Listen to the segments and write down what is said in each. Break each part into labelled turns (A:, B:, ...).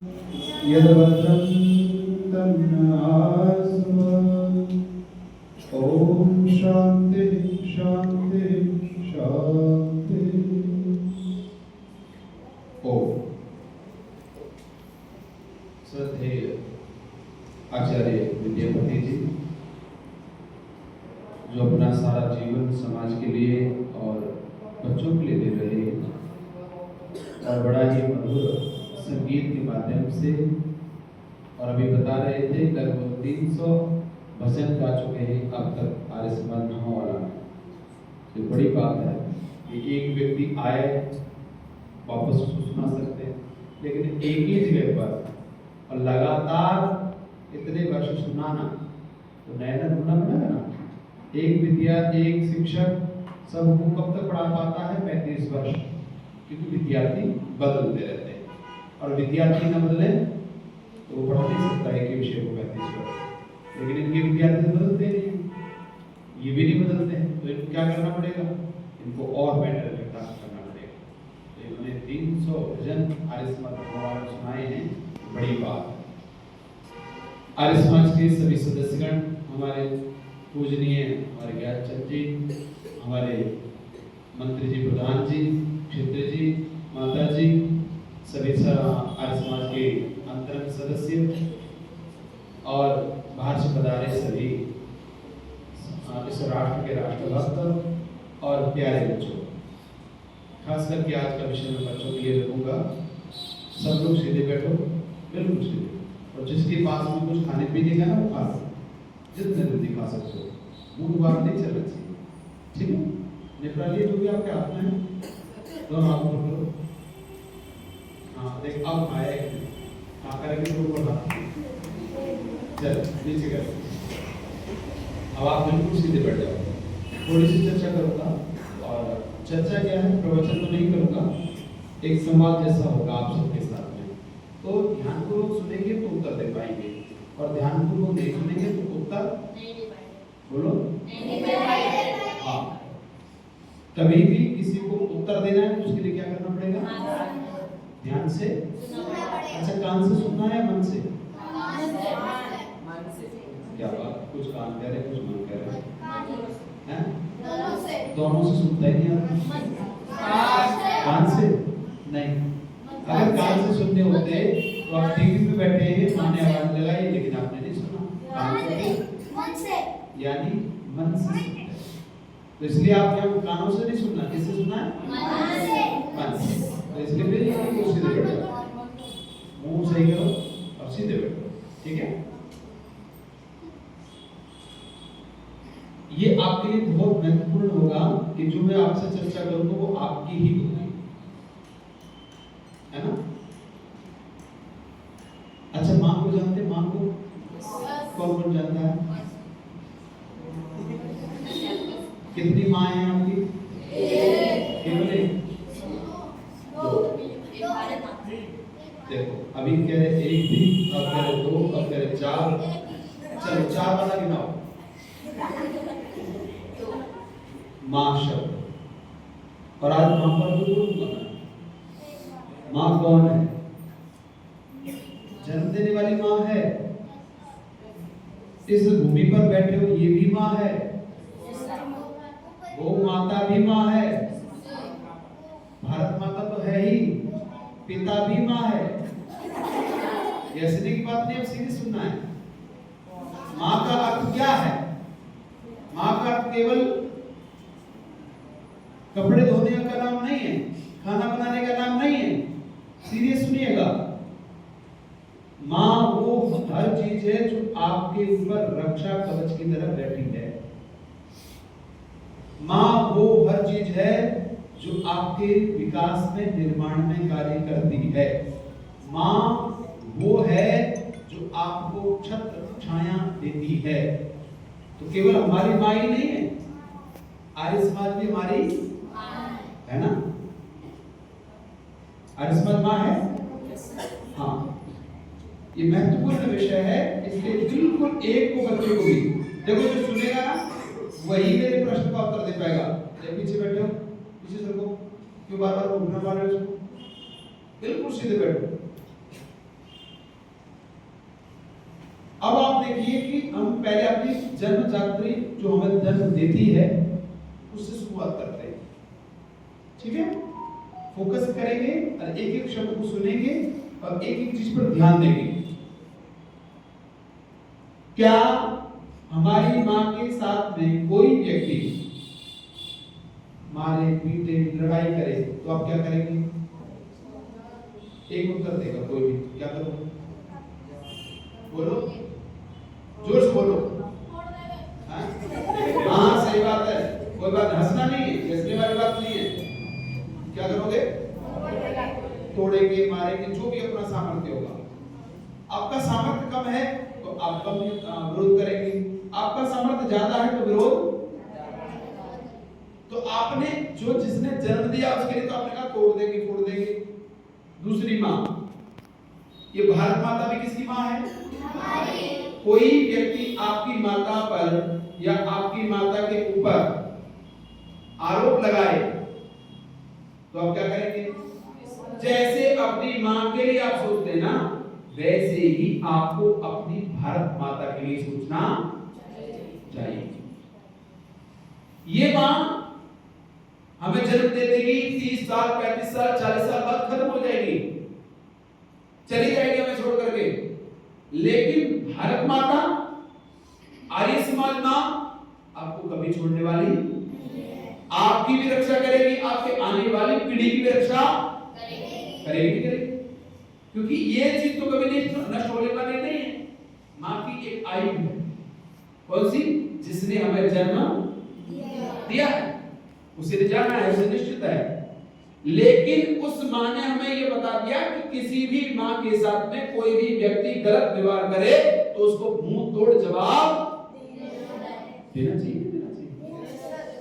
A: यद्भद्रं तन्नास्म। ओम शांति शांति शांति। ओम। श्रद्धेय आचार्य विद्यापति जी, जो अपना सारा जीवन समाज के लिए और बच्चों के लिए दे रहे हैं और बड़ा ही मधुर संगीत के माध्यम से, और अभी बता रहे थे लगभग 300 भजन गा चुके हैं अब तक आर्य समाज महावाला में। तो बड़ी बात है कि एक व्यक्ति आए वापस उसको सुना सकते हैं, लेकिन एक ही जगह पर और लगातार इतने वर्ष सुनाना तो नया नया ढूंढना पड़ेगा ना। एक विद्यार्थी एक शिक्षक सबको कब तक पढ़ा पाता है? 35 वर्ष, क्योंकि विद्यार्थी बदलते रहते हैं और विद्यार्थी न बदले तो वो पढ़ा नहीं सकता एक ही विषय को 35 वर्ष। लेकिन इनके विद्यार्थी बदलते नहीं, ये भी नहीं बदलते हैं, तो इनको क्या करना पड़ेगा? इनको और बेटर विकास करना पड़ेगा। तो इन्होंने 300 भजन आर्य समाज भगवान सुनाए हैं, बड़ी बात है। आर्य समाज के सभी सदस्यगण, हमारे पूजनीय हमारे ज्ञानचंद जी, हमारे मंत्री जी, प्रधान जी, क्षेत्र जी, माता जी, सभी आर्य समाज के अंतरंग सदस्य और बाहर से पधारे सभी इस राष्ट्र के राष्ट्रभक्त और प्यारे बच्चों, खास करके आज का विषय मैं बच्चों के लिए रखूंगा। सब लोग सीधे बैठो, बिल्कुल सीधे, और जिसके पास में कुछ खाने पीने का ना वो खा लो, जितने जल्दी खा सकते हो, मुंह बाहर नहीं चलना चाहिए, ठीक है? निपटा लिए जो भी आपके हाथ में है, दोनों हाथ पकड़ो। हाँ देख, अब खाए खा करेंगे तो ऊपर हाथ चल नीचे कर। अब आप बिल्कुल सीधे बैठ जाओ। थोड़ी सी चर्चा करूंगा, और चर्चा क्या है, प्रवचन तो नहीं करूंगा, एक संवाद जैसा होगा आप सबके साथ में। तो ध्यानपूर्वक सुनेंगे तो उत्तर दे पाएंगे, और ध्यानपूर्वक नहीं सुनेंगे तो उत्तर नहीं दे पाएंगे। बोलो नहीं दे पाएंगे। हाँ, कभी भी किसी को उत्तर देना है तो उसके लिए क्या करना पड़ेगा? ध्यान से सुनना पड़ेगा। अच्छा, कान से सुनना है मन से? मन से। क्या बात, कुछ कान कह रहे कुछ मन कह रहे हैं? दोनों से सुनता ही नहीं आता। कान से नहीं। अगर कान से सुनने होते तो आप टीवी पे बैठे हैं, माने आवाज लगाई, लेकिन आपने नहीं सुना। कान से यानी मन से। तो इसलिए आप क्या कानों से नहीं सुनना, किससे सुनना है? मन से। तो इसलिए फिर सीधे बैठ जाओ, मुंह सही करो और सीधे बैठो, ठीक है? ये आपके लिए बहुत महत्वपूर्ण होगा कि जो मैं आपसे चर्चा करूंगा वो आपकी ही होगी, है ना? अच्छा, माँ को जानते? माँ को कौन कौन जानता है? कितनी माँ है आपकी? देखो, अभी कह रहे एक भी, अब कह रहे 2, अब कह रहे 4। चलो 4 वाला गिनाओ। माँ शब्द, और आज माँ पर तो बोलूंगा। माँ कौन है? जन्म देने वाली माँ है। इस भूमि पर बैठे हो ये भी माँ है, वो माता भी माँ है, भारत माता तो है ही, पिता भी माँ है। ये हंसने की बात नहीं, अब सीधे सुनना है। माँ का अर्थ क्या है? माँ का अर्थ केवल कपड़े धोने का नाम नहीं है, खाना बनाने का नाम नहीं है। सीधे सुनिएगा, माँ वो हर चीज है जो आपके ऊपर रक्षा कवच की तरह बैठी है। माँ वो हर चीज है जो आपके विकास में, निर्माण में कार्य करती है। माँ वो है जो आपको छत्र छाया देती है। तो केवल हमारी माँ ही नहीं है, आर्य समाज भी हमारी है ना? आर्य समाज माँ है। हाँ, ये महत्वपूर्ण विषय है, इसलिए बिल्कुल एक को बच्चे को भी देखो, जो सुनेगा ना वही मेरे प्रश्न का उत्तर दे पाएगा। जब पीछे बैठे हो, पीछे सरको, क्यों बार बार उठना पा रहे हो? बिल्कुल सीधे बैठो। अब आप देखिए कि हम पहले अपनी जन्म जात्री जो हमें जन्म देती है उससे शुरुआत करते हैं, ठीक है। फोकस करेंगे और एक एक शब्द को सुनेंगे और एक एक चीज पर ध्यान देंगे। क्या हमारी माँ के साथ में कोई व्यक्ति मारे पीटे लड़ाई करे तो आप क्या करेंगे? एक उत्तर देगा कोई भी, क्या करोगे? बोलो, जोर से बोलो। हाँ सही बात है, कोई बात, हंसना नहीं है, हंसने वाली बात नहीं है। क्या करोगे? तोड़ेंगे, मारेंगे, जो भी अपना सामर्थ्य होगा। आपका सामर्थ्य कम है तो आप कम विरोध करेंगे, आपका सामर्थ्य ज्यादा है तो विरोध। तो आपने जो जिसने जन्म दिया उसके लिए तो आपने कहा तोड़ देंगे फोड़ देंगे। दूसरी माँ, ये भारत माता भी किसकी माँ है? कोई व्यक्ति आपकी माता पर या आपकी माता के ऊपर आरोप लगाए तो आप क्या करेंगे? जैसे अपनी माँ के लिए आप सोचते हैं ना, वैसे ही आपको अपनी भारत माता के लिए सोचना चाहिए। ये माँ हमें जन्म दे देगी, 30 साल 35 साल 40 साल बाद खत्म हो जाएगी, चली जाएगी हमें छोड़ करके। लेकिन भारत माता, आर्य समाज माँ आपको कभी छोड़ने वाली, आपकी भी रक्षा करेगी, आपके आने वाली पीढ़ी की भी रक्षा करेगी। क्योंकि ये चीज तो कभी नहीं नष्ट होने वाली नहीं है। माँ की एक आयु है, कौन सी? जिसने हमें जन्म दिया है, उसे ले जाना है, उसे निश्चित है। लेकिन उस माँ ने हमें ये बता दिया कि किसी भी माँ के साथ में कोई भी व्यक्ति गलत व्यवहार करे तो उसको मुंह तोड़ जवाब देना चाहिए।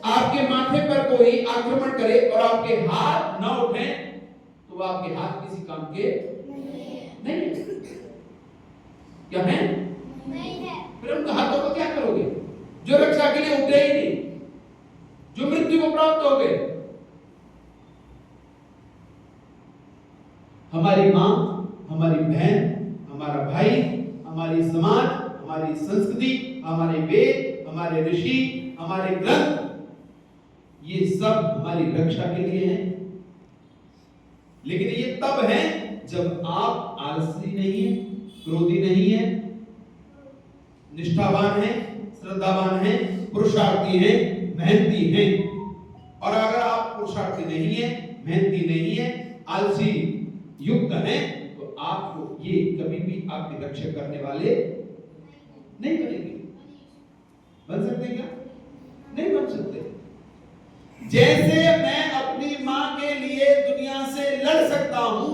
A: आपके माथे पर कोई आक्रमण करे और आपके हाथ न उठे तो वो आपके हाथ किसी काम के नहीं है। क्या है? नहीं है। फिर उनके हाथों को क्या करोगे? जो रक्षा के लिए उठे ही नहीं, जो मृत्यु को प्राप्त हो गए। हमारी माँ, हमारी बहन, हमारा भाई, हमारी समाज, हमारी संस्कृति, हमारे वेद, हमारे ऋषि, हमारे ग्रंथ, ये सब हमारी रक्षा के लिए हैं। लेकिन ये तब है जब आप आलसी नहीं है, क्रोधी नहीं है, निष्ठावान है, श्रद्धावान है, पुरुषार्थी है, मेहनती है। और अगर आप पुरुषार्थी नहीं है, मेहनती नहीं है, आलसी युक्त है, तो आपको ये कभी भी आपकी रक्षा करने वाले नहीं बनेंगे। बन सकते हैं क्या? नहीं बन सकते। जैसे मैं अपनी मां के लिए दुनिया से लड़ सकता हूं,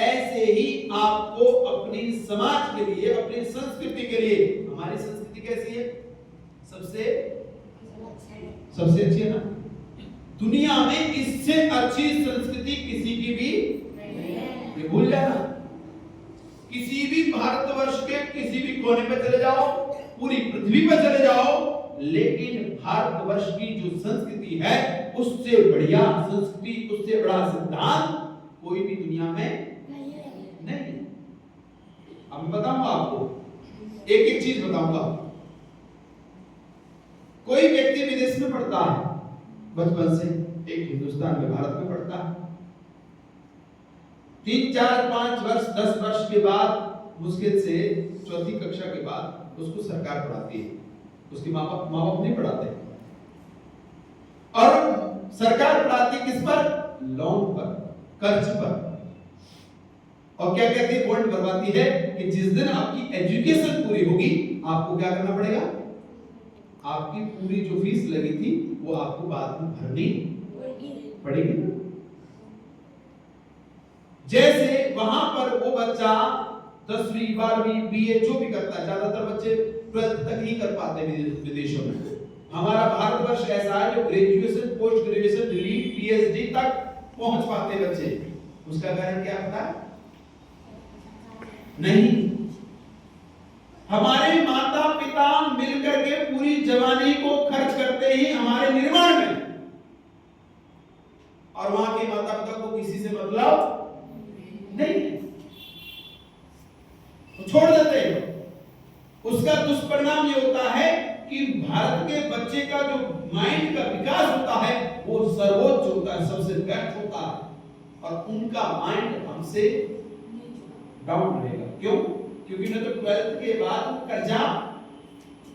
A: ऐसे ही आपको अपनी समाज के लिए, अपनी संस्कृति के लिए, हमारी संस्कृति कैसी है? सबसे अच्छी है ना दुनिया में। इससे अच्छी संस्कृति किसी की भी नहीं। भूल जाना, किसी भी भारतवर्ष के किसी भी कोने पे चले जाओ, पूरी पृथ्वी पर चले जाओ, लेकिन भारतवर्ष की जो संस्कृति है उससे बढ़िया संस्कृति, उससे बड़ा सिद्धांत कोई भी दुनिया में नहीं। अब मैं बताऊंगा आपको, एक एक चीज बताऊंगा। कोई व्यक्ति विदेश में पढ़ता है बचपन से, एक हिंदुस्तान में भारत में पढ़ता है, 3 4 5 वर्ष 10 वर्ष के बाद, मुश्किल से 4ठी कक्षा के बाद उसको सरकार पढ़ाती है, उसके माँ बाप नहीं पढ़ाते। और सरकार पढ़ाती किस पर? लोन पर, कर्ज पर। और क्या कहती है? बॉन्ड करवाती है कि जिस दिन आपकी एजुकेशन पूरी होगी आपको क्या करना पड़ेगा? आपकी पूरी जो फीस लगी थी वो आपको बाद में भरनी पड़ेगी। जैसे वहां पर वो बच्चा 10वीं 12वीं बीए जो भी करता है, ज्यादातर बच्चे 12th तक ही कर पाते हैं विदेशों में। हमारा भारतवर्ष ऐसा है जो graduation, post graduation, lead, PhD तक पहुंच पाते बच्चे। उसका कारण क्या पता? नहीं। हमारे माता पिता मिलकर के पूरी जवानी को खर्च करते ही हमारे निर्माण में, और वहां के माता पिता को किसी से मतलब नहीं, तो छोड़ देते हैं।
B: उसका दुष्परिणाम ये होता है कि भारत के बच्चे का जो माइंड का विकास होता है वो सर्वोच्च होता है, सबसे बेस्ट होता है, और उनका माइंड हमसे डाउन रहेगा। क्यों? क्योंकि न तो 12th के बाद कर्जा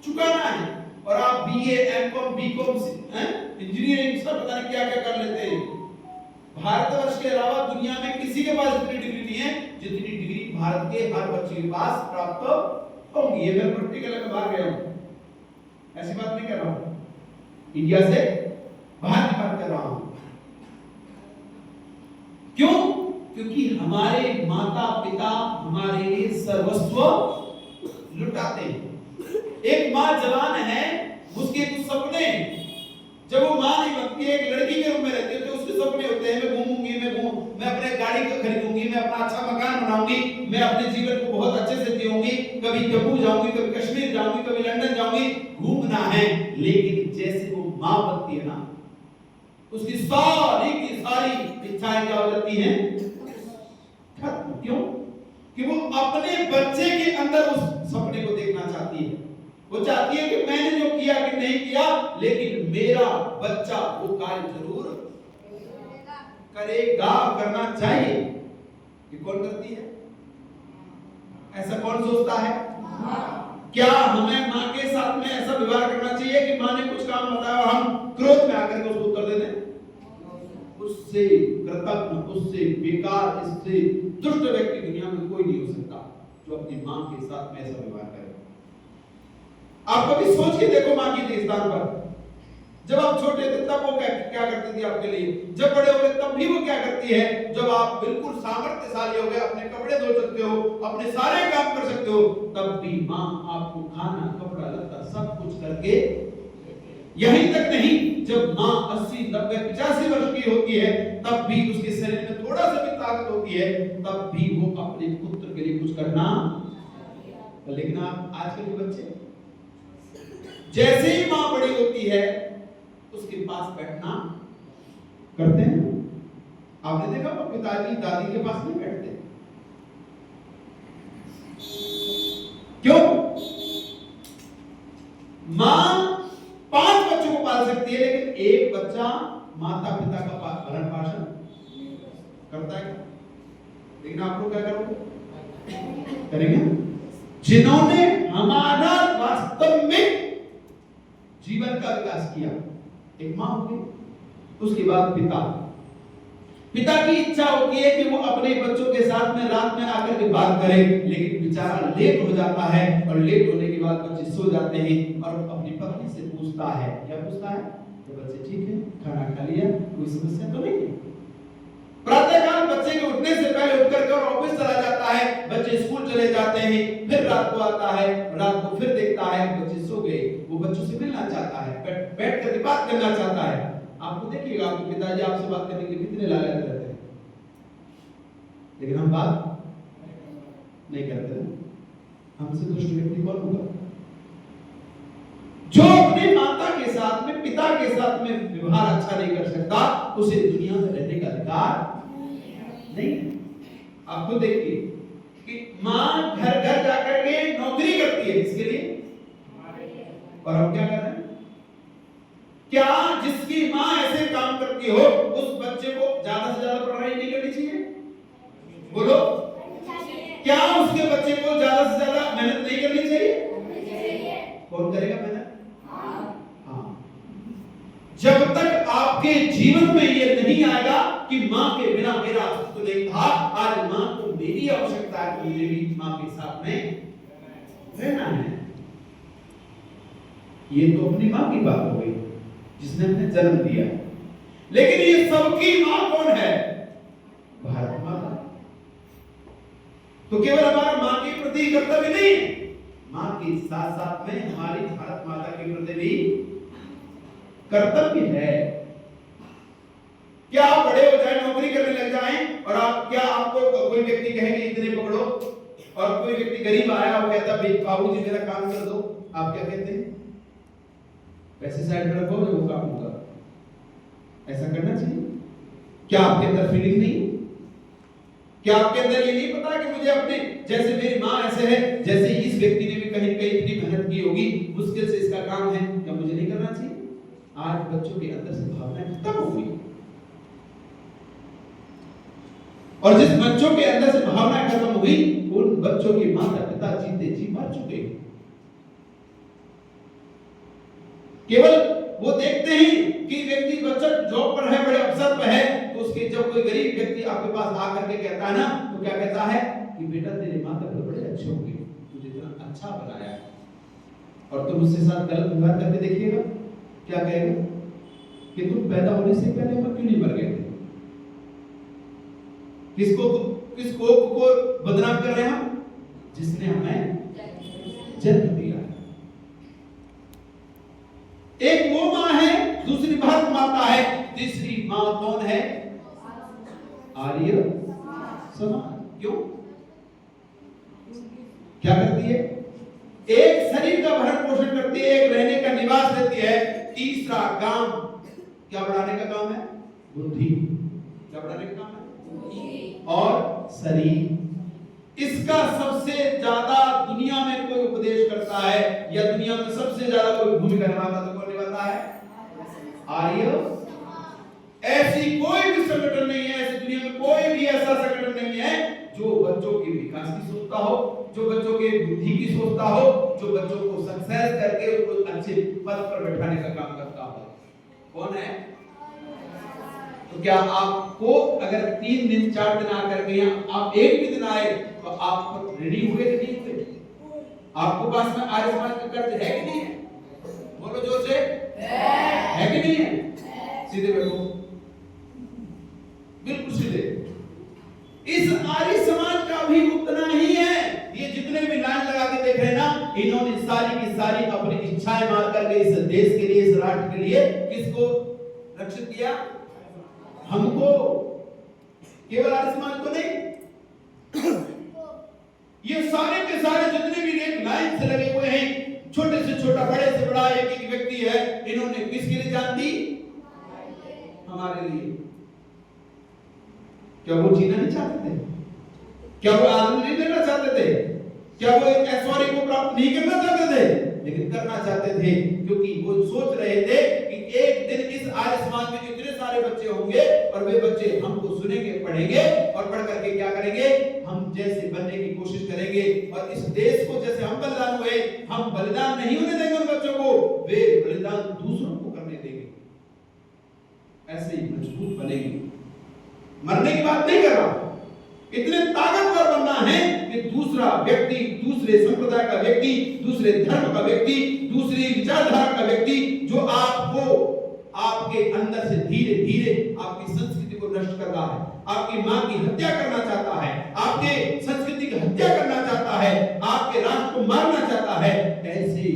B: चुकाना है, और आप बीए, एमकॉम, बीकॉम से इंजीनियरिंग सब पता नहीं क्या क्या कर लेते हैं। भारतवर्ष के अलावा दुनिया में किसी के पास इतनी डिग्री नहीं है जितनी डिग्री भारत के हर बच्चे के पास प्राप्त होगी। ये मैं प्रैक्टिकल में बाहर गया हूं, ऐसी बात नहीं कर रहा हूं, इंडिया से बाहर की बात कर रहा हूं। क्यों? क्योंकि हमारे माता पिता हमारे लिए सर्वस्व लुटाते हैं। एक माँ जवान है, उसके कुछ सपने, जब वो माँ नहीं बनती है, एक लड़की के रूप में रहती है, तो उसके सपने होते हैं, मैं घूमूंगी, मैं अपने गाड़ी को खरीदूंगी, मैं अपना अच्छा मकान बनाऊंगी, मैं अपने जीवन को बहुत अच्छे से जीऊंगी, कभी जम्मू जाऊंगी, कभी कश्मीर जाऊंगी, कभी लंदन जाऊंगी, घूमना है। लेकिन जैसे वो माँ बनती है ना, उसकी सारी की सारी इच्छाएं क्या हो जाती हैं? खत्म। क्यों? कि वो अपने बच्चे के अंदर उस सपने को देखना चाहती है। वो चाहती है कि मैंने जो किया कि नहीं किया, लेकिन मेरा बच्चा वो कार्य जरूर करेगा, करना चाहिए। ये कौन करती है? ऐसा कौन सोचता है? क्या हमें माँ के साथ में ऐसा व्यवहार करना चाहिए कि माँ ने कुछ काम बताया और हम क्रोध में आकर के उसको उत्तर दे दें? उससे कृतज्ञ, उससे बेकार, इससे दुष्ट व्यक्ति दुनिया में कोई नहीं हो सकता जो अपनी माँ के साथ में ऐसा व्यवहार करे। आप कभी सोच के देखो माँ के स्थान पर, जब आप छोटे थे तब वो क्या करती थी आपके लिए, जब बड़े हो गए तब भी वो क्या करती है, जब आप बिल्कुल सामर्थ्यशाली हो गए, अपने कपड़े धो सकते हो, अपने सारे काम कर सकते हो, तब भी माँ आपको खाना, कपड़ा, लत्ता सब कुछ करके, यहीं तक नहीं, जब माँ 80, 90, 85 वर्ष की होती है तब भी उसके शरीर में थोड़ा सा भी ताकत होती है, तब भी वो अपने पुत्र के लिए कुछ करना। लेकिन आप आजकल के बच्चे, जैसे ही माँ बड़ी होती है उसके पास बैठना करते हैं। आपने देखा वो पिताजी दादी के पास नहीं बैठते। क्यों? माँ 5 बच्चों को पाल सकती है, लेकिन एक बच्चा माता पिता का भरण पोषण करता है। लेकिन आप लोग क्या करोगे? करेंगे? जिन्होंने हमारा वास्तव में जीवन का विकास किया, एक माँ होगी, उसके बाद पिता की इच्छा होती है कि वो अपने बच्चों के साथ में रात में आकर के बात करे, लेकिन बेचारा लेट हो जाता है, और लेट होने के बाद बच्चे सो जाते हैं, और अपनी पत्नी से पूछता है, क्या पूछता है? तो बच्चे ठीक है, खाना खा लिया, कोई समस्या तो नहीं है। प्रातःकाल बच्चे के उठने से पहले उठ करके और ऑफिस चला जाता है, बच्चे स्कूल चले जाते हैं, फिर रात को आता है, रात को फिर देखता है बच्चे सो गए, वो बच्चों से मिलना चाहता है, बैठ कर बात करना चाहता है। आपको देखिएगा, आपके पिताजी आपसे बात करने के लिए कितने लालच रहते हैं, लेकिन हम बात नहीं करते। हमसे दुष्ट व्यक्ति कौन होगा? जो अपनी माता के साथ में, पिता के साथ में व्यवहार अच्छा नहीं कर सकता, उसे दुनिया में रहने का अधिकार नहीं। आपको देखिए कि माँ घर घर जाकर के नौकरी करती है, इसके लिए, और हम क्या कर रहे हैं? क्या जिसकी माँ ऐसे काम करती हो उस बच्चे को ज्यादा से ज्यादा पढ़ाई नहीं करनी चाहिए? बोलो, क्या उसके बच्चे को ज्यादा से ज्यादा मेहनत नहीं करनी चाहिए? कौन करेगा मेहनत? हाँ। जब तक आपके जीवन में ये नहीं आएगा कि माँ के बिना मेरा अस्तित्व नहीं था, आज माँ को मेरी आवश्यकता है, मुझे भी माँ के साथ में रहना है। ये तो अपनी माँ की बात हो गई जिसने हमें जन्म दिया, लेकिन ये सबकी माँ कौन है? भारत माता। तो केवल हमारा माँ के प्रति कर्तव्य नहीं, माँ के साथ साथ में हमारी भारत माता के प्रति भी कर्तव्य है। क्या आप बड़े हो जाए, नौकरी करने लग जाएं, और आप क्या, आपको कोई व्यक्ति कहेगा इतने पकड़ो, और कोई व्यक्ति गरीब आया और कहता बाबूजी मेरा काम कर दो, आप क्या कहते हैं? पैसे साइड में रखोगे, वो काम होगा। ऐसा करना चाहिए? क्या आपके अंदर फीलिंग नहीं? क्या आपके अंदर ये नहीं पता कि मुझे अपने जैसे मेरी माँ ऐसे है, जैसे इस व्यक्ति ने भी कहीं कहीं इतनी मेहनत की होगी, मुश्किल से इसका काम है, क्या मुझे नहीं करना चाहिए? आज बच्चों के अंदर से भावनाएं खत्म हो गई, और जिस बच्चों के अंदर से भावनाएं खत्म हो गई, उन बच्चों के माता पिता जीते जी मर चुके। केवल वो देखते हैं कि व्यक्ति बच्चा जॉब पर है, बड़े अफसर पर है, तो उसके जब कोई गरीब व्यक्ति आपके पास आकर के कहता है ना, तो क्या कहता है कि बेटा तेरे माता पिता बड़े अच्छे होंगे, तुझे इतना अच्छा बनाया है, और तुम उसके साथ गलत व्यवहार करके देखिएगा, क्या कहेगा कि तुम पैदा होने से पहले क्यों नहीं मर गए थे? किसको को बदनाम कर रहे हैं हम? जिसने हमें जन्म दिया है। एक वो माँ है, दूसरी भारत माता है, तीसरी माँ कौन है? आर्य समाज। क्यों? क्या करती है? एक शरीर का भरण पोषण करती है, एक रहने का निवास देती है, तीसरा काम क्या बढ़ाने का काम है? बुद्धि। क्या बढ़ाने का काम है? और शरीर। इसका सबसे ज्यादा दुनिया में कोई उपदेश करता है या दुनिया में सबसे ज्यादा कोई भूमिका निभाता तो कौन निभाता है? आर्य। ऐसी कोई भी संगठन नहीं है, ऐसी दुनिया में कोई भी ऐसा संगठन नहीं है जो बच्चों के विकास की सोचता हो, जो बच्चों के बुद्धि की सोचता हो, जो बच्चों को सक्सेस करके उनको अच्छे पद पर बैठाने का काम करता हो। कौन है? तो क्या आपको अगर 3 दिन 4 दिन आकर के यहाँ आप एक भी दिन आए तो आप रेडी हुए कि नहीं हुए? आपको पास में आर्य समाज का कर्ज है कि नहीं है? बोलो जोर से, है कि नहीं है? सीधे बैठो, बिल्कुल सीधे। इस आर्य समाज का भी उतना ही है। ये जितने भी लाइन लगा के देख रहे हैं ना, इन्होंने सारी की सारी अपनी इच्छाएं मार करके इस देश के लिए, इस राष्ट्र के लिए किसको रक्षित किया? हमको। केवल आर्य समाज को नहीं, ये सारे के सारे जितने भी एक लाइन से लगे हुए हैं, छोटे से छोटा, बड़े से बड़ा एक एक व्यक्ति है, इन्होंने किसके लिए जान दी? हमारे लिए। क्या वो जीना नहीं चाहते थे? क्या वो आनंद नहीं लेना चाहते थे? क्या वो ऐश्वर्य को प्राप्त नहीं करना चाहते थे? लेकिन करना चाहते थे क्योंकि वो सोच रहे थे कि एक दिन इस आर्य समाज में इतने सारे बच्चे होंगे और वे बच्चे हमको सुनेंगे, पढ़ेंगे और पढ़ करके क्या करेंगे? हम जैसे बनने की कोशिश करेंगे, और इस देश को जैसे हम बलिदान हुए, हम बलिदान नहीं होने देंगे उन बच्चों को, वे बलिदान दूसरों को करने देंगे। ऐसे ही मजबूत बनेंगे। मरने की बात नहीं कर रहा, इतने ताकतवर बनना है कि दूसरा व्यक्ति, दूसरे संप्रदाय का व्यक्ति, दूसरे धर्म का व्यक्ति, दूसरी विचारधारा का व्यक्ति जो आपको आपके अंदर से धीरे धीरे आपकी संस्कृति को नष्ट कर रहा है, आपकी मां की हत्या करना चाहता है, आपके संस्कृति की हत्या करना चाहता है, आपके राष्ट्र को मारना चाहता है, ऐसे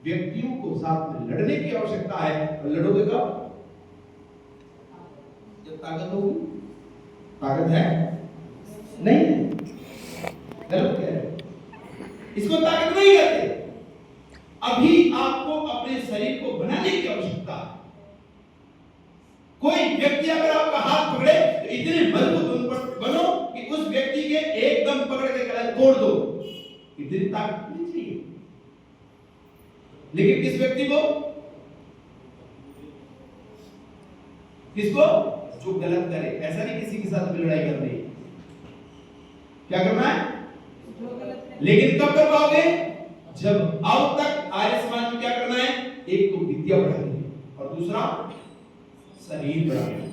B: व्यक्तियों को साथ में लड़ने की आवश्यकता है। और लड़ोगे कब? जब ताकत होगी। ताकत है नहीं है, गलत कह रहे, इसको ताकत नहीं कहते। अभी आपको अपने शरीर को बनाने की आवश्यकता है। कोई व्यक्ति अगर आपका हाथ पकड़े तो इतने मजबूत बनो कि उस व्यक्ति के एकदम पकड़ के गला तोड़ दो, इतनी ताकत नहीं चाहिए। लेकिन किस व्यक्ति को? किसको? जो गलत करे। ऐसा नहीं किसी के साथ भी लड़ाई करनी है, क्या करना है? लेकिन कब कर पाओगे? जब अब तक आर्य समाज में क्या करना है? एक तो विद्या बढ़ानी है और दूसरा शरीर बढ़ाना है।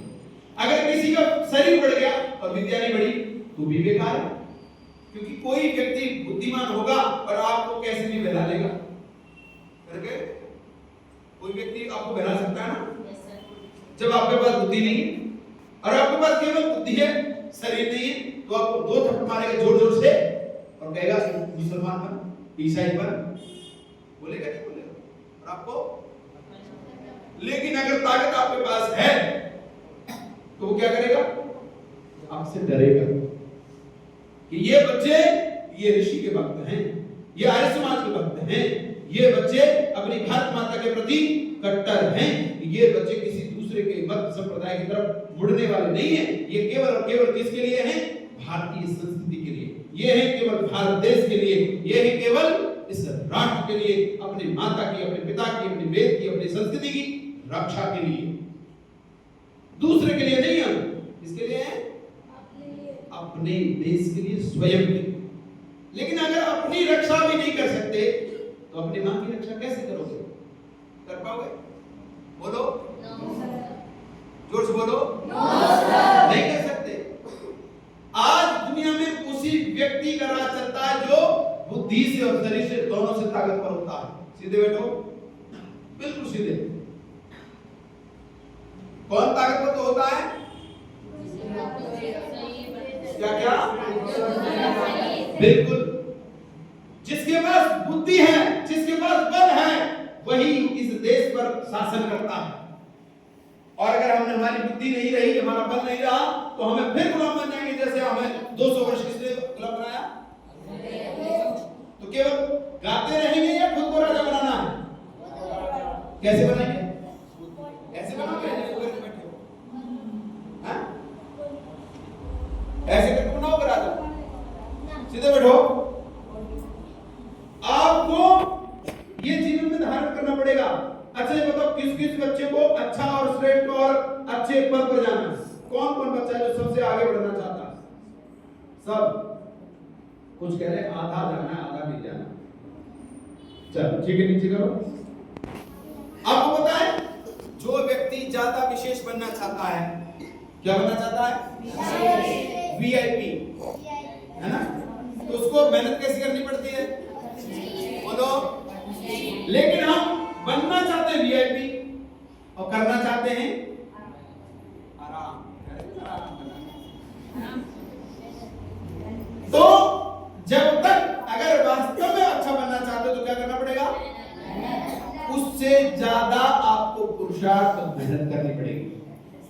B: अगर किसी का शरीर बढ़ गया और विद्या नहीं बढ़ी तो भी बेकार है, क्योंकि कोई व्यक्ति बुद्धिमान होगा और आपको कैसे भी बहला लेगा करके। कोई व्यक्ति आपको बहला सकता है ना? जब आपके पास बुद्धि नहीं है और आपके पास केवल बुद्धि है, शरीर नहीं है, तो आपको 2 थप्पड़ मारेगा जोर जोर से और कहेगा मुसलमान बन, ईसाई बन, बोलेगा नहीं बोलेगा? और आपको, लेकिन अगर ताकत आपके पास है तो वो क्या करेगा? आपसे डरेगा कि ये बच्चे, ये ऋषि के भक्त हैं, ये आर्य समाज के भक्त हैं, ये बच्चे अपनी भारत माता के प्रति कट्टर हैं, ये बच्चे किसी दूसरे के मत संप्रदाय की तरफ मुड़ने वाले नहीं हैं, ये केवल और केवल किसके लिए हैं? भारतीय संस्कृति के लिए, ये है केवल भारत देश के लिए, ये है केवल इस राष्ट्र के लिए, अपने माता की, अपने पिता की, अपने वेद की, अपनी संस्कृति की रक्षा के लिए, दूसरे के लिए नहीं। हम किसके लिए हैं? अपने देश के लिए, स्वयं के लिए। लेकिन अगर अपनी रक्षा भी नहीं कर सकते तो अपनी मां की रक्षा कैसे करोगे? कर पाओगे? बोलो, जोर से बोलो, नहीं कर सकते। आज दुनिया में उसी व्यक्ति का राज चलता है जो बुद्धि से और शरीर से दोनों से ताकतवर होता है। सीधे बैठो, बिल्कुल सीधे। कौन ताकतवर तो होता है? क्या क्या? बिल्कुल, जिसके पास बुद्धि है, जिसके पास बल है, वही इस देश पर शासन करता है। और अगर हमने, हमारी बुद्धि नहीं रही, हमारा बल नहीं रहा, तो हमें फिर गुलाम बन जाएंगे। जैसे हमें 200 वर्ष किसने गुलाम बनाया? तो केवल गाते रहेंगे या खुद को राजा बनाना है? कैसे बनाएंगे? ऐसे बनाओगे? बैठे हो, ऐसे करके बनाओगे राजा? सीधे बैठो। आपको ये जीवन में धारण करना पड़ेगा। अच्छा ये बताओ, किस किस बच्चे को अच्छा और श्रेष्ठ और अच्छे पद पर जाना है? कौन कौन बच्चा है जो सबसे आगे बढ़ना चाहता है? सब कुछ कह रहे, आधा जाना है, आधा नहीं जाना। चलो ठीक है, नीचे करो। आपको पता है, जो व्यक्ति ज्यादा विशेष बनना चाहता है, क्या बनना चाहता है? वीआईपी, है ना? तो उसको मेहनत कैसी करनी पड़ती है? बोलो। लेकिन हम बनना चाहते हैं वीआईपी और करना चाहते हैं आराम। तो जब तक अगर वास्तव में अच्छा बनना चाहते हो तो क्या करना पड़ेगा? उससे ज्यादा आपको पुरुषार्थ मेहनत करनी पड़ेगी।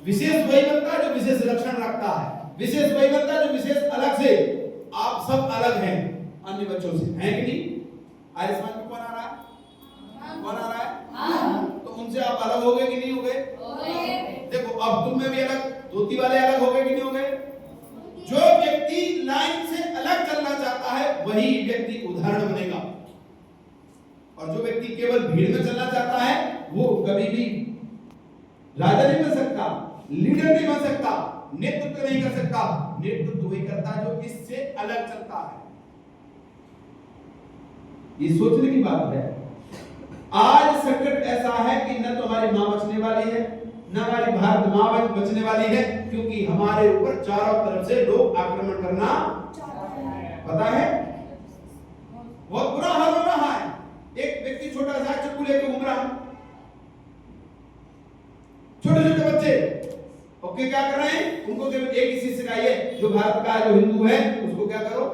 B: विशेष वही बनता है जो विशेष लक्षण रखता है, विशेष वही बनता है जो विशेष अलग से। आप सब अलग हैं अन्य बच्चों से, हैं कि नहीं? आयुष्मान में कौन आ रहा है? कौन आ रहा है? तो उनसे आप अलग हो गए कि नहीं हो गए? देखो, अब तुम में भी अलग, धोती वाले अलग हो गए कि नहीं हो गए? जो व्यक्ति लाइन से अलग चलना चाहता है वही व्यक्ति उदाहरण बनेगा, और जो व्यक्ति केवल भीड़ में चलना चाहता है वो कभी भी राजा नहीं बन सकता, लीडर नहीं बन सकता, नेतृत्व नहीं कर सकता। नेतृत्व वही करता है जो इससे अलग चलता है। ये सोचने की बात है। आज संकट ऐसा है कि न तो हमारी मां बचने वाली है, न हमारी भारत मां बचने वाली है, क्योंकि हमारे ऊपर चारों तरफ से लोग आक्रमण करना पता है। बहुत बुरा हाल हो रहा है। एक व्यक्ति छोटा सा चप्पू लेके घूम रहा है, छोटे छोटे बच्चे, ओके क्या कर रहे हैं? उनको केवल एक ही चीज सिखाइए, जो भारत का जो हिंदू है उसको क्या करो?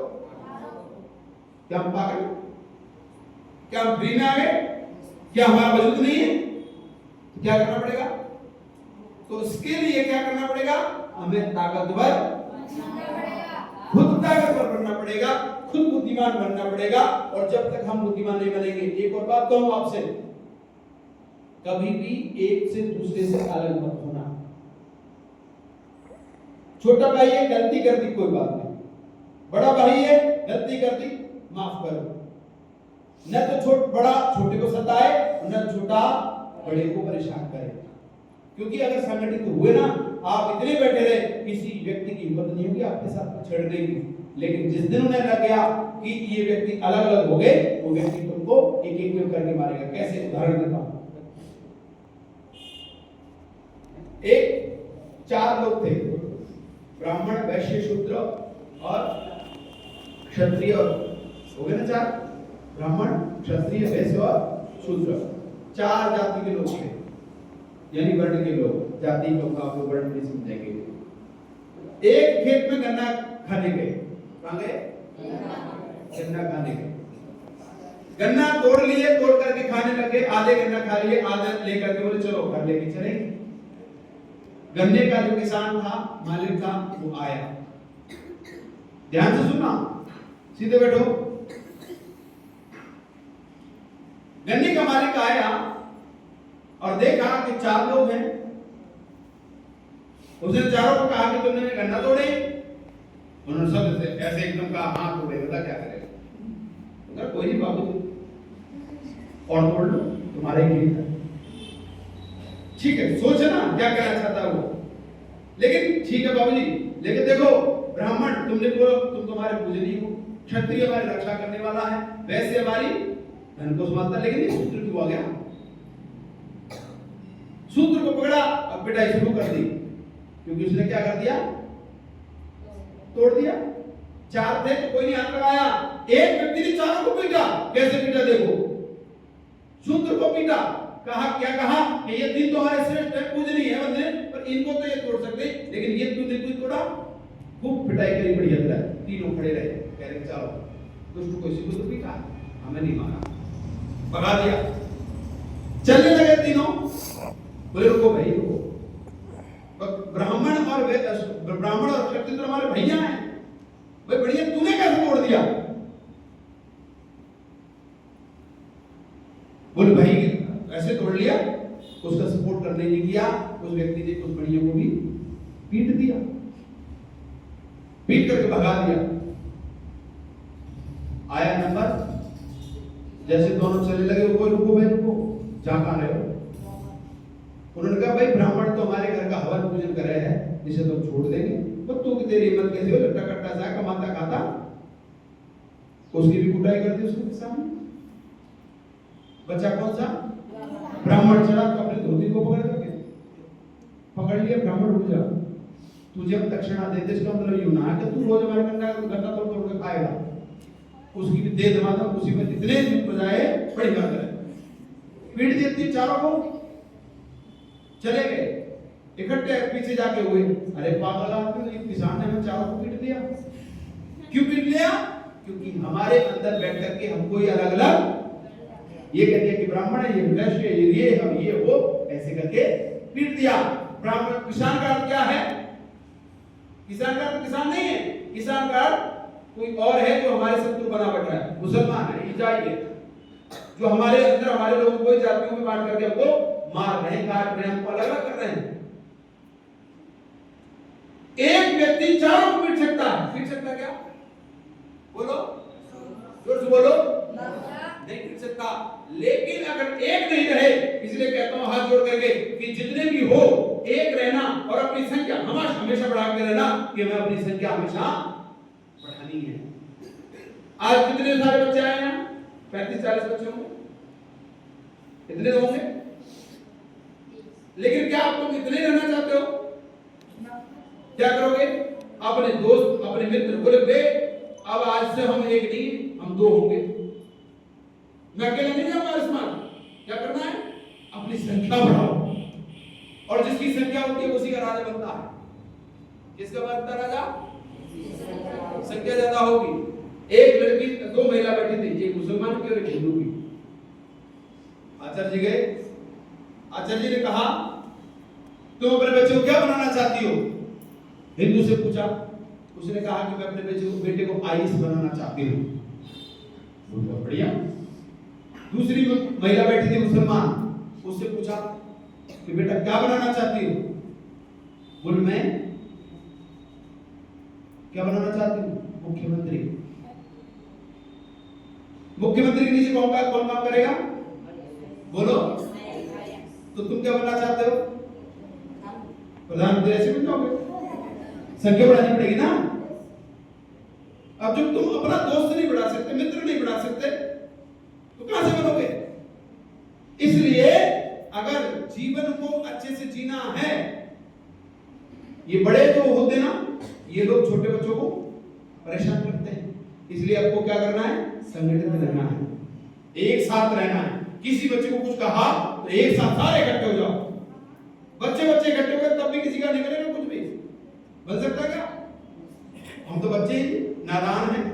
B: क्या हम पागल? क्या हम फ्री में आ गए? क्या हमारा वजूद नहीं है? तो क्या करना पड़ेगा? तो उसके लिए क्या करना पड़ेगा? हमें ताकतवर, खुद ताकतवर बनना पड़ेगा, खुद बुद्धिमान बनना पड़ेगा। और जब तक हम बुद्धिमान नहीं बनेंगे, एक और बात कहूं आपसे, कभी भी एक से दूसरे से अलग मत होना। छोटा भाई है, गलती कर दी, कोई बात नहीं। बड़ा भाई है, गलती कर दी, माफ करो। न तो बड़ा छोटे को सताए, न छोटा बड़े को परेशान करे। क्योंकि अगर संगठित हुए ना, आप इतने बैठे रहे, किसी व्यक्ति की हिम्मत नहीं होगी आपके साथ छेड़ने की। लेकिन जिस दिन उन्हें लग गया कि ये व्यक्ति अलग अलग हो गए, वो व्यक्ति तुमको एक एक करके मारेगा। कैसे? उदाहरण देता हूं। एक 4 लोग थे, ब्राह्मण, वैश्य, शूद्र और क्षत्रिय। हो गए ना 4? ब्राह्मण, क्षत्रिय, वैश्य और शूद्र। 4 जाति के लोग थे, यानी वर्ण के लोग। जाति को आपको वर्ण नहीं समझेंगे। एक खेत में गन्ना खाने गए। कहां गए? गन्ना खाने गए। गन्ना तोड़ लिए, तोड़ करके खाने लगे। आधे गन्ना खा लिए, आधे लेकर के बोले चलो घर लेके चलेंगे। गन्ने का जो किसान था, मालिक था, वो आया। ध्यान से सुनना, सीधे बैठो। गन्ने का मालिक आया और देखा कि 4 लोग हैं। उसने चारों को कहा कि तुमने गन्ना तोड़े? उन्होंने सब ऐसे एकदम कहा हाथ तोड़े, बता क्या करेगा? अगर कोई नहीं बाबू और तोड़ लो, तुम्हारे ही खेत है। ठीक है, सोचे ना क्या कहना चाहता है वो। लेकिन ठीक है बाबूजी, लेकिन देखो ब्राह्मण तुमने बोला तुम तुम्हारे पूजनीय हो, क्षत्रिय हमारी रक्षा करने वाला है, वैसे हमारी धन को समझता, लेकिन ये शूद्र क्यों आ गया? शूद्र को पकड़ा और पिटाई शुरू कर दी, क्योंकि उसने क्या कर दिया? तोड़ दिया। चार थे तो कोई नहीं हाथ लगाया, एक व्यक्ति ने चारों को पीटा। कैसे पीटा देखो, शूद्र को पीटा, कहा क्या कहा कि ये तीन तो हमारे श्रेष्ठ है, पूजनीय है बंदे, पर इनको तो ये तोड़ सकते, लेकिन ये तूने क्यों तोड़ा? खूब पिटाई करी, बढ़िया तरह। तीनों खड़े रहे, कह रहे चलो दुष्ट को इसी को तो पीटा, हमें नहीं मारा, भगा दिया। चलने लगे तीनों, बोले रुको भाई रुको, ब्राह्मण और क्षत्रिय तो हमारे भैया हैं भाई, बढ़िया तूने कैसे तोड़ दिया? बोले भाई ऐसे तोड़ लिया, उसका सपोर्ट करने नहीं किया, उस व्यक्ति ने उस बढ़िया को भी पीट दिया, पीट करके भगा दिया। आया नंबर, जैसे दोनों चलने लगे, वो रुको भाई रुको, जा कहां रहे हो? उन्होंने कहा भाई ब्राह्मण तो हमारे घर का हवन पूजन कर रहे हैं, इसे तो छोड़ देंगे, पर तू तेरी हिम्मत कैसे हो? लट्टा कट्टा सा कमाता खाता, उसकी भी कुटाई कर दी उसके सामने। बचा कौन सा? ब्राह्मण चढ़ा तो अपने धोती को पकड़ लिया, ब्राह्मण रुक जा, तुझे हम दक्षिणा देते, इसका मतलब यूं ना कि तू रोज हमारे गन्ना तोड़ तोड़ के खाएगा, उसकी भी दे दवा, उसी में इतने बजाए बड़ी बात है। पीट दी थी चारों को, चले गए इकट्ठे, पीछे जाके हुए, अरे पागल आदमी, किसान ने हमें चारों को पीट दिया। क्यों पीट लिया? क्योंकि हमारे अंदर बैठ करके हमको ये अलग अलग ये कह दिया कि ब्राह्मण है, ये वैश्य है, ये हम ये वो, ऐसे करके पीट दिया। ब्राह्मण, किसान का अर्थ क्या है? किसान का अर्थ किसान नहीं है, किसान का कोई और है जो हमारे शत्रु बना बैठा है, मुसलमान है, ईसाई है, जो हमारे अंदर हमारे लोगों को जातियों में बांट करके हमको मार रहे हैं, काट रहे हैं, हमको अलग अलग कर रहे हैं। एक व्यक्ति चारों को पीट सकता है, पीट सकता क्या? बोलो जोर से बोलो, नहीं पीट सकता। लेकिन अगर एक नहीं रहे, इसलिए कहता हूं हाथ जोड़ करके कि जितने भी हो एक रहना और अपनी संख्या हमेशा बढ़ाते रहना, कि हमें अपनी संख्या हमेशा बढ़ानी है। आज कितने सारे बच्चे आए हैं? 35-40 बच्चे होंगे, इतने होंगे। लेकिन क्या आप लोग इतने रहना चाहते हो? क्या करोगे? अपने दोस्त, अपने मित्र बोले बे अब आज से हम एक नहीं, हम दो होंगे, मैं अकेला नहीं जाऊंगा इस बार। क्या करना है? अपनी संख्या बढ़ाओ, और जिसकी संख्या होती है उसी का राजा बनता है। किसका बनता राजा? संख्या ज्यादा होगी। एक लड़की, दो महिला बैठी थी, एक मुसलमान की और एक हिंदू की। आचार्य जी गए, आचार्य जी ने कहा तुम अपने बच्चे को क्या बनाना चाहती हो? हिंदू से पूछा, उसने कहा कि मैं अपने बेटे को आईएएस बनाना चाहती हूँ। बहुत बढ़िया। दूसरी महिला बैठी थी मुसलमान, उससे पूछा कि बेटा क्या बनाना चाहती हो? बोल मैं क्या बनाना चाहती हूँ? मुख्यमंत्री। मुख्यमंत्री के नीचे कौन काम करेगा? बोलो। तो तुम क्या बनना चाहते हो? प्रधानमंत्री। ऐसे बन जाओगे, संख्या बढ़ानी पड़ेगी ना। अब जब तुम अपना दोस्त नहीं बढ़ा सकते, मित्र नहीं बढ़ा सकते, तो कहां से बनोगे? इसलिए अगर जीवन को अच्छे से जीना है, ये बड़े जो होते ना, ये लोग छोटे बच्चों को परेशान करते हैं, इसलिए आपको क्या करना है? संगठित रहना है, एक साथ रहना है। किसी बच्चे को कुछ कहा तो एक साथ सारे इकट्ठे हो जाओ। बच्चे इकट्ठे हो गए तब भी किसी का नहीं करेगा, कुछ भी बन सकता है क्या? हम तो बच्चे ही नादान हैं।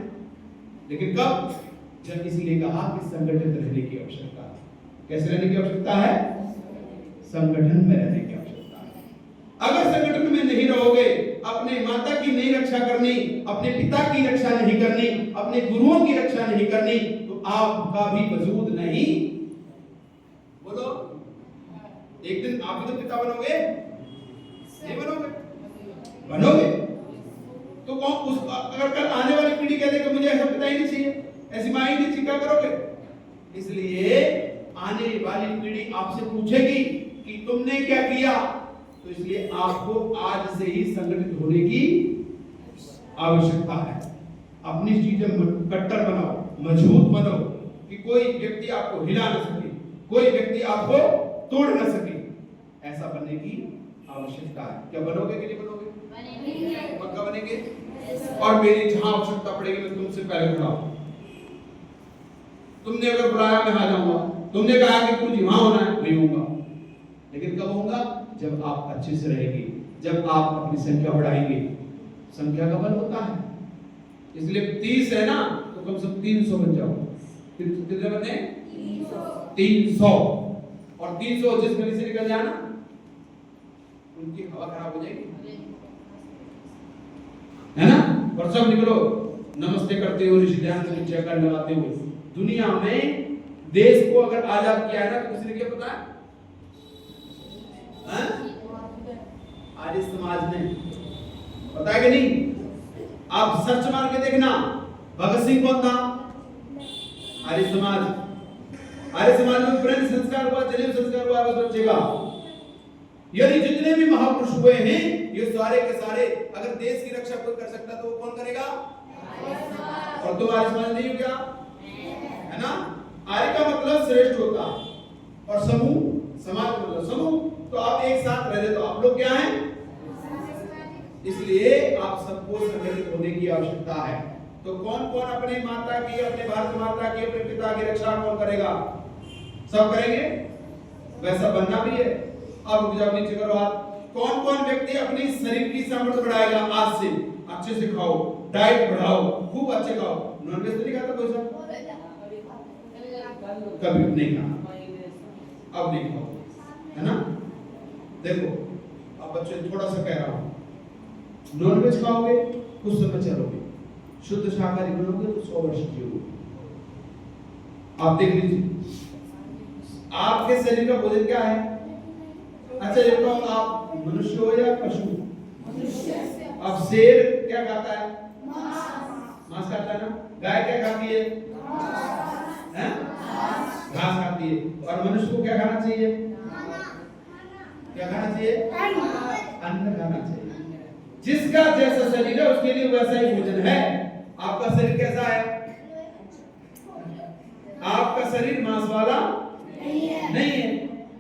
B: लेकिन कब? जब इसलिए कहा कि संगठित रहने की आवश्यकता है। कैसे रहने की आवश्यकता है? संगठन में रहने की आवश्यकता है। अगर संगठन में नहीं रहोगे, अपने माता की नहीं रक्षा करनी, अपने पिता की रक्षा नहीं करनी, अपने गुरुओं की रक्षा नहीं करनी, तो आपका भी वजूद नहीं। बोलो, एक दिन आप भी तो पिता बनोगे, नहीं बनोगे? बनोगे। तो कौन उस अगर कल आने वाली पीढ़ी कह दे कि मुझे ऐसा पिता ही नहीं चाहिए, ऐसी माँ ही नहीं चाहिए, क्या करोगे? इसलिए आने वाली पीढ़ी आपसे पूछेगी कि तुमने क्या किया, तो इसलिए आपको आज से ही संगठित होने की आवश्यकता है। अपनी चीजें कट्टर बनाओ, मजबूत बनो कि कोई व्यक्ति आपको हिला न सके, कोई व्यक्ति आपको तोड़ न सके। ऐसा बनने की आवश्यकता है। क्या बनोगे कि नहीं बनोगे? बनेंगे। पक्का बनेंगे। और मेरी जहां आवश्यकता पड़ेगी मैं तुमसे पहले खड़ा हूं। तुमने अगर बुलाया मैं आ जाऊंगा, तुमने कहा कि कुछ वहां होना है नहीं होगा, लेकिन कब होगा? जब आप अच्छे से रहेंगे, जब आप अपनी संख्या बढ़ाएंगे। संख्या का बल होता है, इसलिए 30 है ना तो कम से कम 300 बन जाओ। कितने बने? 300। और 300 जिस गली से निकल जाए ना उनकी हवा खराब हो जाएगी, है ना? और सब निकलो नमस्ते करते हुए, ऋषि ध्यान से चक्कर लगाते हुए। दुनिया में देश को अगर आजाद किया है ना तो किसी ने क्या पता है? आर्य समाज ने, पता है कि नहीं? आप सर्च मार के देखना, भगत सिंह कौन था? आर्य समाज। आर्य समाज में प्रेम संस्कार हुआ, जनेऊ संस्कार हुआ उस बच्चे का। यानी जितने भी महापुरुष हुए हैं ये सारे के सारे, अगर देश की रक्षा कोई कर सकता तो वो कौन करेगा? और तुम आर्य समाज नहीं हो क्या? है ना? आर्य का मतलब श्रेष्ठ होता है, और समूह, समाज मतलब समूह। तो आप एक साथ रह रहे तो आप लोग क्या हैं? इसलिए आप सबको संगठित होने की आवश्यकता है। तो कौन कौन अपने माता की, अपने भारत माता की, अपने पिता की रक्षा कौन करेगा? सब करेंगे, वैसा बनना भी है। अब जब नीचे करो हाथ। कौन कौन व्यक्ति अपनी शरीर की सामर्थ्य बढ़ाएगा? आज से अच्छे से खाओ, डाइट बढ़ाओ, खूब अच्छे खाओ। नॉनवेज तो नहीं खाता कोई सा? कभी नहीं खाना, अब नहीं खाओ, है ना? देखो अब बच्चे थोड़ा सा कह रहा हूं, नॉनवेज खाओगे कुछ समय चलोगे, शुद्ध शाकाहारी बनोगे तो 100 वर्ष जियोगे। आप देख लीजिए आपके शरीर का भोजन क्या है। अच्छा ये तो आप मनुष्य हो या पशु? अब शेर क्या खाता है? मांस खाता है ना। गाय क्या खाती है? घास खाती है। और मनुष्य को क्या खाना चाहिए? क्या खाना चाहिए? अन्न खाना चाहिए। जिसका जैसा शरीर है उसके लिए वैसा ही भोजन है। आपका शरीर कैसा है? आपका शरीर मांस वाला नहीं है।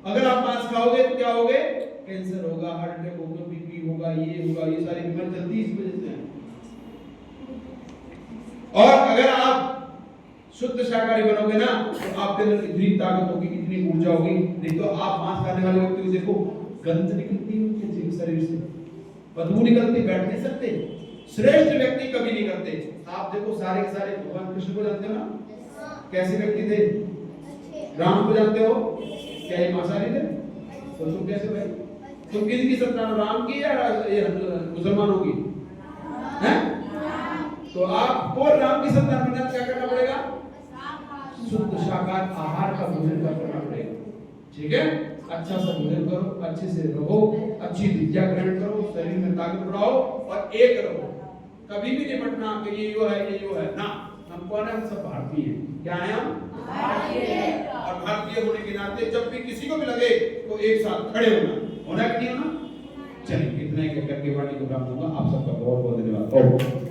B: अगर आप मांस खाओगे तो क्या होगे? कैंसर होगा, हार्ट अटैक होगा, बीपी होगा, ये सारी बीमारी जल्दी इस वजह से है। और अगर आप शुद्ध शाकाहारी बनोगे ना तो आपके अंदर इतनी ताकत होगी, इतनी ऊर्जा होगी। नहीं तो आप मांस खाने वाले व्यक्ति को देखो, गंध निकलती है उनके शरीर से, बदबू निकलती, बैठ नहीं सकते। श्रेष्ठ व्यक्ति कभी नहीं करते। आप देखो सारे के सारे भगवान कृष्ण को जानते हो ना, कैसे व्यक्ति थे? राम को जानते हो? क्या ये मांसाहारी थे? तो तुम कैसे भाई? तुम किसकी संतान हो, राम की या मुसलमानों की? हैं? तो आपको राम की संतान बनना क्या करना पड़ेगा? शुद्ध शाकाहार आहार का भोजन करना पड़ेगा। ठीक है? अच्छा सा भोजन करो, अच्छे से रहो, अच्छी विद्या ग्रहण करो, शरीर में ताकत बढ़ाओ और एक रहो। कभी भी नहीं बटना कि ये यो है, ये यो है ना। हम कौन है? हम सब भारतीय हैं। क्या है हम? भारतीय। और भारतीय होने के नाते जब भी किसी को भी लगे तो एक साथ खड़े होना कि नहीं होना? चलिए इतना ही कहकर के वाणी को विराम दूंगा। आप सबका बहुत बहुत धन्यवाद।